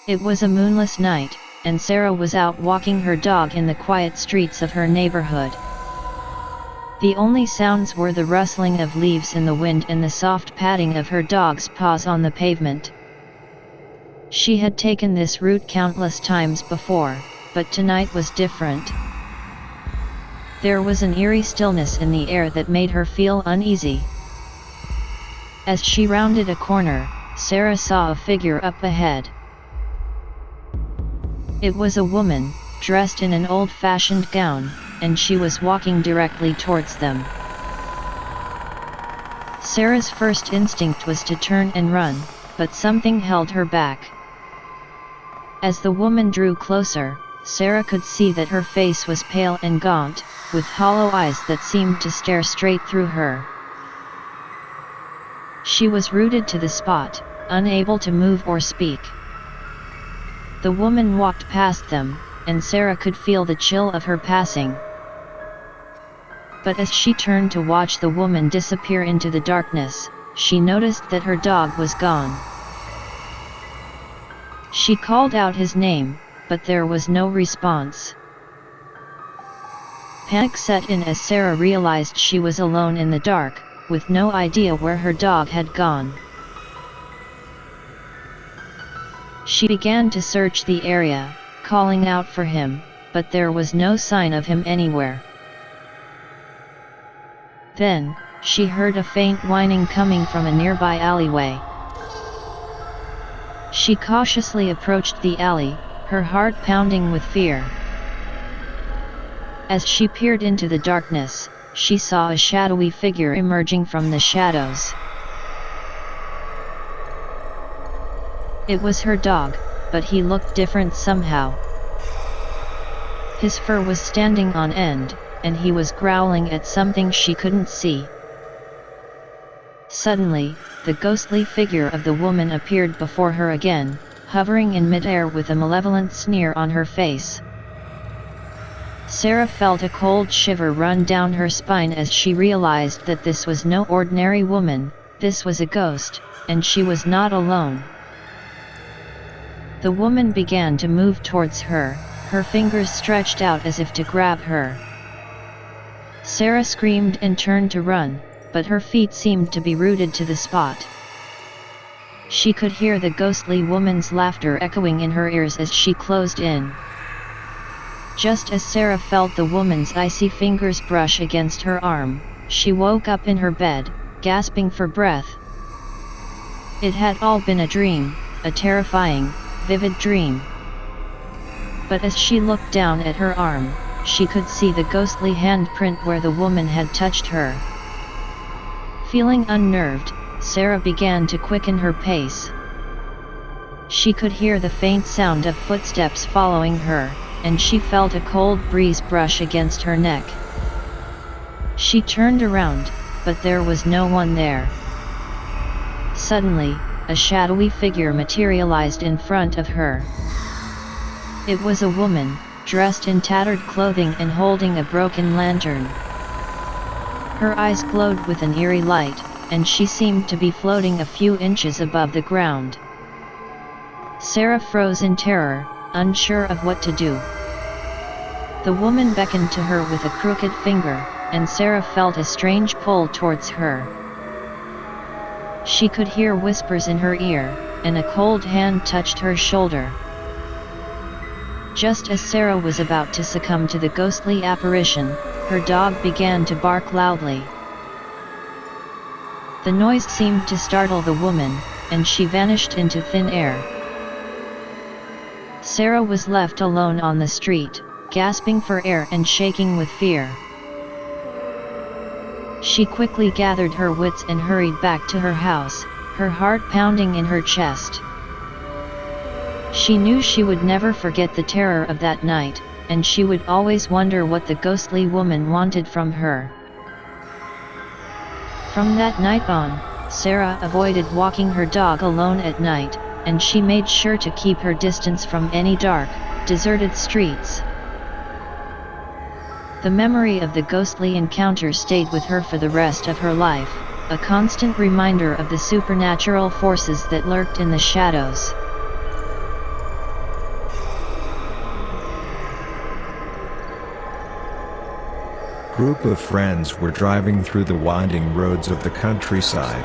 It was a moonless night, and Sarah was out walking her dog in the quiet streets of her neighborhood. The only sounds were the rustling of leaves in the wind and the soft padding of her dog's paws on the pavement. She had taken this route countless times before, but tonight was different. There was an eerie stillness in the air that made her feel uneasy. As she rounded a corner, Sarah saw a figure up ahead. It was a woman, dressed in an old-fashioned gown, and she was walking directly towards them. Sarah's first instinct was to turn and run, but something held her back. As the woman drew closer, Sarah could see that her face was pale and gaunt, with hollow eyes that seemed to stare straight through her. She was rooted to the spot, unable to move or speak. The woman walked past them, and Sarah could feel the chill of her passing. But as she turned to watch the woman disappear into the darkness, she noticed that her dog was gone. She called out his name, but there was no response. Panic set in as Sarah realized she was alone in the dark, with no idea where her dog had gone. She began to search the area, calling out for him, but there was no sign of him anywhere. Then, she heard a faint whining coming from a nearby alleyway. She cautiously approached the alley, her heart pounding with fear. As she peered into the darkness, she saw a shadowy figure emerging from the shadows. It was her dog, but he looked different somehow. His fur was standing on end, and he was growling at something she couldn't see. Suddenly, the ghostly figure of the woman appeared before her again, hovering in midair with a malevolent sneer on her face. Sarah felt a cold shiver run down her spine as she realized that this was no ordinary woman, this was a ghost, and she was not alone. The woman began to move towards her, her fingers stretched out as if to grab her. Sarah screamed and turned to run, but her feet seemed to be rooted to the spot. She could hear the ghostly woman's laughter echoing in her ears as she closed in. Just as Sarah felt the woman's icy fingers brush against her arm, she woke up in her bed, gasping for breath. It had all been a dream, a terrifying, vivid dream. But as she looked down at her arm, she could see the ghostly handprint where the woman had touched her. Feeling unnerved, Sarah began to quicken her pace. She could hear the faint sound of footsteps following her, and she felt a cold breeze brush against her neck. She turned around, but there was no one there. Suddenly, a shadowy figure materialized in front of her. It was a woman, dressed in tattered clothing and holding a broken lantern. Her eyes glowed with an eerie light, and she seemed to be floating a few inches above the ground. Sarah froze in terror, unsure of what to do. The woman beckoned to her with a crooked finger, and Sarah felt a strange pull towards her. She could hear whispers in her ear, and a cold hand touched her shoulder. Just as Sarah was about to succumb to the ghostly apparition, her dog began to bark loudly. The noise seemed to startle the woman, and she vanished into thin air. Sarah was left alone on the street, gasping for air and shaking with fear. She quickly gathered her wits and hurried back to her house, her heart pounding in her chest. She knew she would never forget the terror of that night, and she would always wonder what the ghostly woman wanted from her. From that night on, Sarah avoided walking her dog alone at night, and she made sure to keep her distance from any dark, deserted streets. The memory of the ghostly encounter stayed with her for the rest of her life, a constant reminder of the supernatural forces that lurked in the shadows. group of friends were driving through the winding roads of the countryside.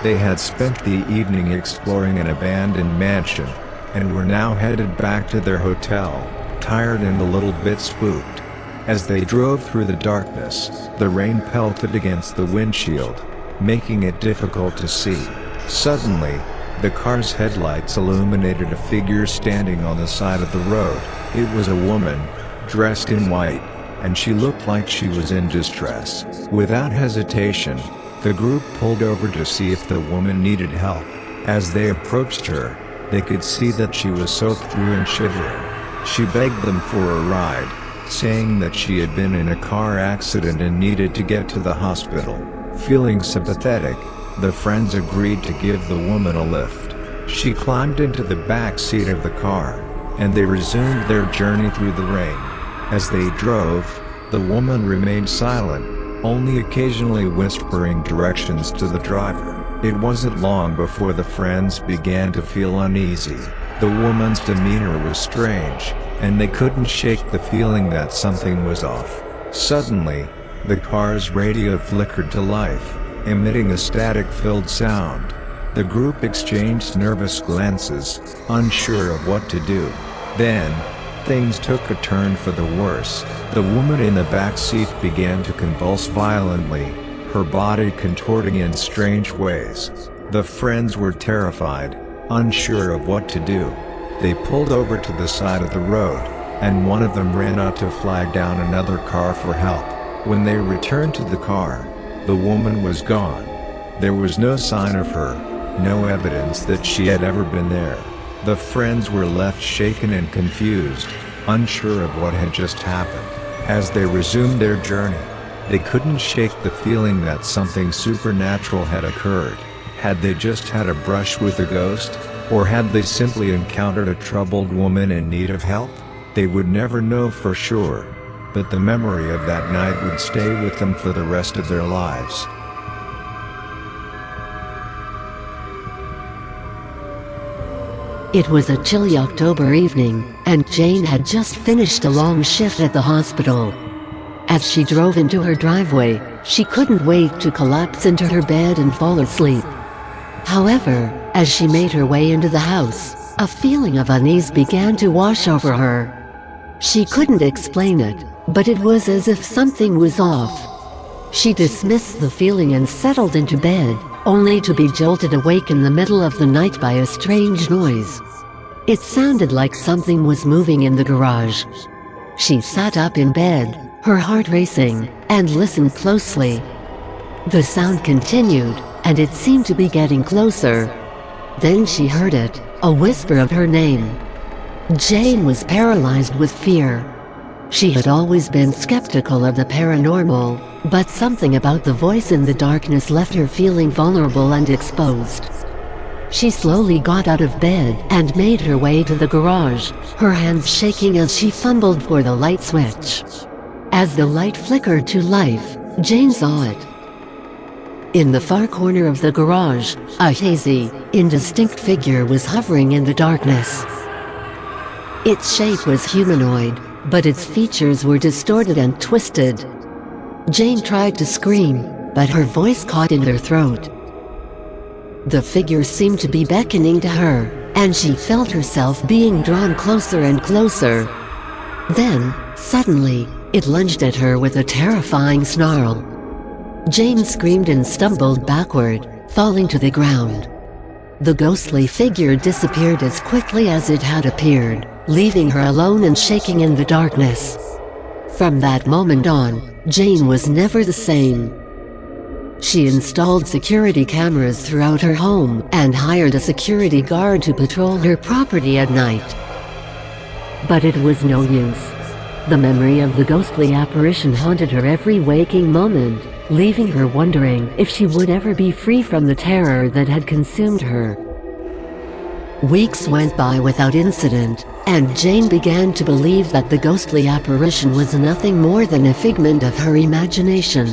They had spent the evening exploring an abandoned mansion, and were now headed back to their hotel, tired and a little bit spooked. As they drove through the darkness, the rain pelted against the windshield, making it difficult to see. Suddenly, the car's headlights illuminated a figure standing on the side of the road. It was a woman, dressed in white, and she looked like she was in distress. Without hesitation, the group pulled over to see if the woman needed help. As they approached her, they could see that she was soaked through and shivering. She begged them for a ride, saying that she had been in a car accident and needed to get to the hospital. Feeling sympathetic, the friends agreed to give the woman a lift. She climbed into the back seat of the car, and they resumed their journey through the rain. As they drove, the woman remained silent, only occasionally whispering directions to the driver. It wasn't long before the friends began to feel uneasy. The woman's demeanor was strange, and they couldn't shake the feeling that something was off. Suddenly, the car's radio flickered to life, emitting a static-filled sound. The group exchanged nervous glances, unsure of what to do. Then, things took a turn for the worse. The woman in the back seat began to convulse violently, her body contorting in strange ways. The friends were terrified, unsure of what to do. They pulled over to the side of the road, and one of them ran out to flag down another car for help. When they returned to the car, the woman was gone. There was no sign of her, no evidence that she had ever been there. The friends were left shaken and confused, unsure of what had just happened. As they resumed their journey, they couldn't shake the feeling that something supernatural had occurred. Had they just had a brush with a ghost, or had they simply encountered a troubled woman in need of help? They would never know for sure, but the memory of that night would stay with them for the rest of their lives. It was a chilly October evening, and Jane had just finished a long shift at the hospital. As she drove into her driveway, she couldn't wait to collapse into her bed and fall asleep. However, as she made her way into the house, a feeling of unease began to wash over her. She couldn't explain it, but it was as if something was off. She dismissed the feeling and settled into bed, only to be jolted awake in the middle of the night by a strange noise. It sounded like something was moving in the garage. She sat up in bed, her heart racing, and listened closely. The sound continued, and it seemed to be getting closer. Then she heard it, a whisper of her name. Jane was paralyzed with fear. She had always been skeptical of the paranormal, but something about the voice in the darkness left her feeling vulnerable and exposed. She slowly got out of bed and made her way to the garage, her hands shaking as she fumbled for the light switch. As the light flickered to life, Jane saw it. In the far corner of the garage, a hazy, indistinct figure was hovering in the darkness. Its shape was humanoid, but its features were distorted and twisted. Jane tried to scream, but her voice caught in her throat. The figure seemed to be beckoning to her, and she felt herself being drawn closer and closer. Then, suddenly, it lunged at her with a terrifying snarl. Jane screamed and stumbled backward, falling to the ground. The ghostly figure disappeared as quickly as it had appeared, leaving her alone and shaking in the darkness. From that moment on, Jane was never the same. She installed security cameras throughout her home and hired a security guard to patrol her property at night. But it was no use. The memory of the ghostly apparition haunted her every waking moment, leaving her wondering if she would ever be free from the terror that had consumed her. Weeks went by without incident, and Jane began to believe that the ghostly apparition was nothing more than a figment of her imagination.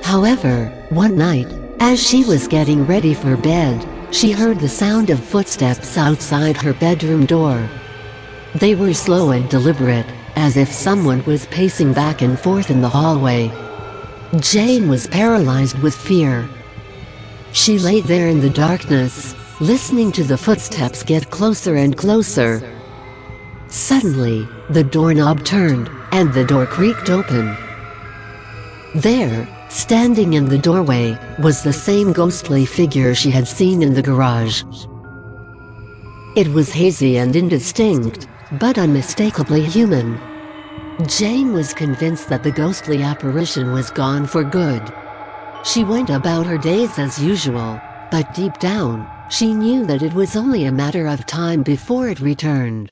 However, one night, as she was getting ready for bed, she heard the sound of footsteps outside her bedroom door. They were slow and deliberate, as if someone was pacing back and forth in the hallway. Jane was paralyzed with fear. She lay there in the darkness, listening to the footsteps get closer and closer. Suddenly, the doorknob turned, and the door creaked open. There, standing in the doorway, was the same ghostly figure she had seen in the garage. It was hazy and indistinct, but unmistakably human. Jane was convinced that the ghostly apparition was gone for good. She went about her days as usual, but deep down, she knew that it was only a matter of time before it returned.